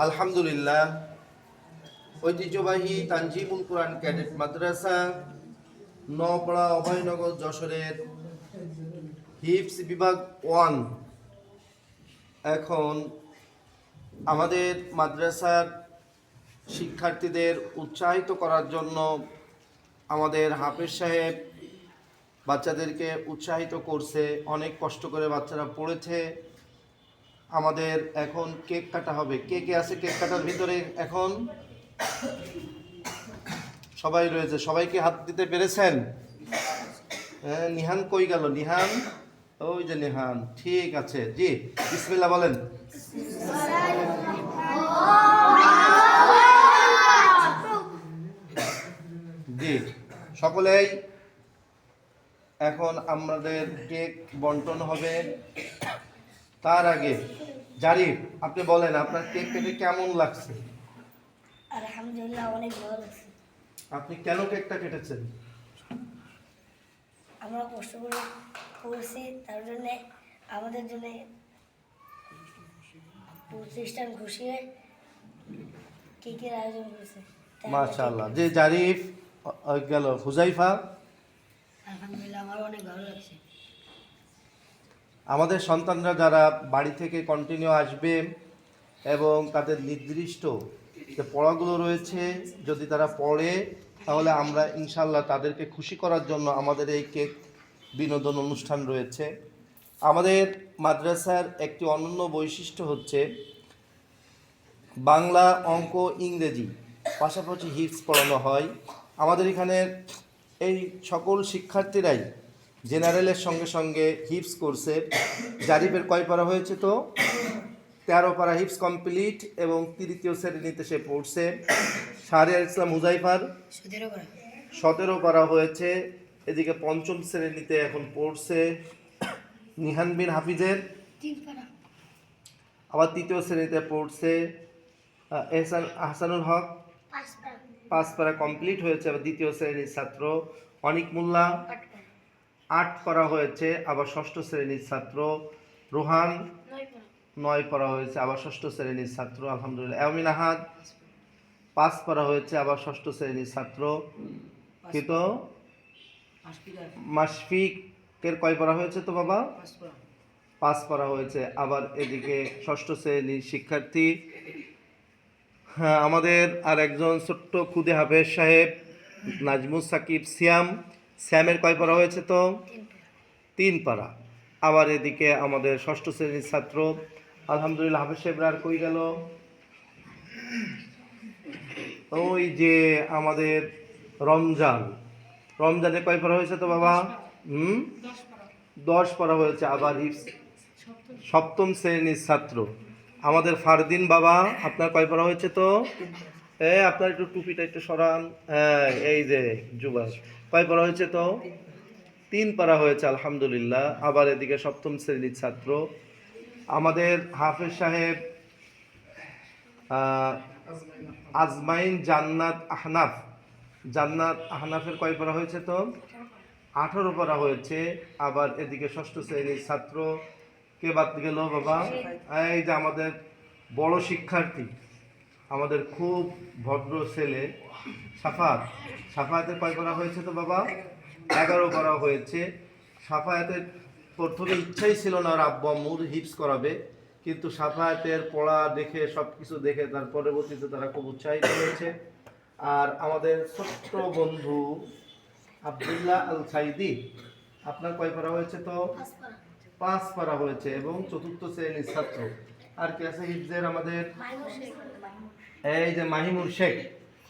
আলহামদুলিল্লাহ, ঐতিহ্যবাহী তানজিমুল কোরআন ক্যাডেট মাদ্রাসা নওপাড়া অভয়নগর যশোরের হিফজ বিভাগ 1 এখন আমাদের মাদ্রাসার শিক্ষার্থীদের উৎসাহিত করার জন্য আমাদের হাফেজ সাহেব বাচ্চাদেরকে উৎসাহিত করছে। অনেক কষ্ট করে বাচ্চারা পড়েছে। আমাদের এখন কেক কাটা হবে। কে কে আছে কেক কাটার ভিতরে? এখন সবাই রয়েছে। সবাইকে হাত দিতে পেরেছেন? হ্যাঁ, নিহান কই গেল? নিহান, ওই যে নিহান, ঠিক আছে। জি, বিসমিল্লাহ বলেন। জি, সকলেই এখন আমাদের কেক বন্টন হবে। তার আগে জারিফ, আপনি বলেন আপনার কেক কেটে কেমন লাগছে? আলহামদুলিল্লাহ, অনেক ভালো লাগছে। আপনি কেন কেকটা কেটেছেন? আমরা কষ্ট করে করছি, তার জন্য আমাদের জন্য প্রতিষ্ঠান খুশি হয়ে কেকের আয়োজন করেছে। মাশাআল্লাহ। যে জারিফ গেল, হুজাইফা? আলহামদুলিল্লাহ, আমার অনেক ভালো লাগছে। আমাদের সন্তানরা যারা বাড়ি থেকে কন্টিনিউ আসবে এবং তাদের নির্দিষ্ট যে পড়াগুলো রয়েছে, যদি তারা পড়ে তাহলে আমরা ইনশাল্লাহ তাদেরকে খুশি করার জন্য আমাদের এই কেক বিনোদন অনুষ্ঠান রয়েছে। আমাদের মাদ্রাসার একটি অনন্য বৈশিষ্ট্য হচ্ছে বাংলা, অঙ্ক, ইংরেজি পাশাপাশি হিফজ পড়ানো হয়। আমাদের এখানে এই সকল শিক্ষার্থীরাই জেনারেলের সঙ্গে সঙ্গে হিফজ করছে। জারিফের কয় পারা হয়েছে? তো 13 পারা হিফজ কমপ্লিট এবং তৃতীয় শ্রেণীতে সে পড়ছে। শাহরিয়ার ইসলাম হুজাইফার 17 পারা হয়েছে, এদিকে পঞ্চম শ্রেণীতে এখন পড়ছে। নিহান বিন হাফিজের আবার তৃতীয় শ্রেণীতে পড়ছে। আহসানুল হক 5 পারা কমপ্লিট হয়েছে, আবার দ্বিতীয় শ্রেণীর ছাত্র। অনিক মোল্লা 8 পারা হয়েছে, আবার ষষ্ঠ শ্রেণীর ছাত্র। রোহান 9 পারা হয়েছে, আবার ষষ্ঠ শ্রেণীর ছাত্র। আলহামদুলিল্লাহ। এমিন আহাদ 5 পারা হয়েছে, আবার ষষ্ঠ শ্রেণীর ছাত্র। কিন্তু মাশফিকের কয় পারা হয়েছে তো বাবা? 5 পারা হয়েছে, আবার এদিকে ষষ্ঠ শ্রেণীর শিক্ষার্থী। হ্যাঁ, আমাদের আর একজন ছোট্ট খুদে হাফেজ সাহেব নাজমুস সাকিব শ্যামের কয় পারা হয়েছে তো? 3 পারা। আবার এদিকে আমাদের ষষ্ঠ শ্রেণীর ছাত্র। আলহামদুলিল্লাহ। হাফেজ সাহেবরা আর কই গেল? ওই যে আমাদের রমজানে কয় পারা হয়েছে তো বাবা? 10 পারা হয়েছে, আবার সপ্তম শ্রেণীর ছাত্র। আমাদের ফারদিন বাবা, আপনার কয় পারা হয়েছে তো? আপনার একটু টুপিটা একটু সরান। হ্যাঁ, এই যে যুবাস, কয় পারা হয়েছে তো? 3 পারা হয়েছে, আলহামদুলিল্লাহ। আবার এদিকে সপ্তম শ্রেণীর ছাত্র আমাদের হাফেজ সাহেব আজমাইন জান্নাত আহনাফের কয় পারা হয়েছে তো? 18 পারা হয়েছে। আবার এদিকে ষষ্ঠ শ্রেণীর ছাত্র কে বাদ গেল বাবা? এই যে আমাদের বড় শিক্ষার্থী, আমাদের খুব ভদ্র ছেলে সাফায়াতের কয় করা হয়েছে তো বাবা? 11 করা হয়েছে। সাফায়াতের প্রথমে ইচ্ছাই ছিল না আর আব্বু আম্মুর হিফজ করাবে, কিন্তু সাফায়াতের পড়া দেখে, সব কিছু দেখে তার পরবর্তীতে তারা খুব উৎসাহিত হয়েছে। আর আমাদের ছোট্ট বন্ধু আব্দুল্লাহ আল সাইদি, আপনার কয় পারা হয়েছে তো? 5 পারা হয়েছে এবং চতুর্থ শ্রেণীর ছাত্র। আর কে আছে হিফজের? আমাদের এই যে মাহিমুর শেখ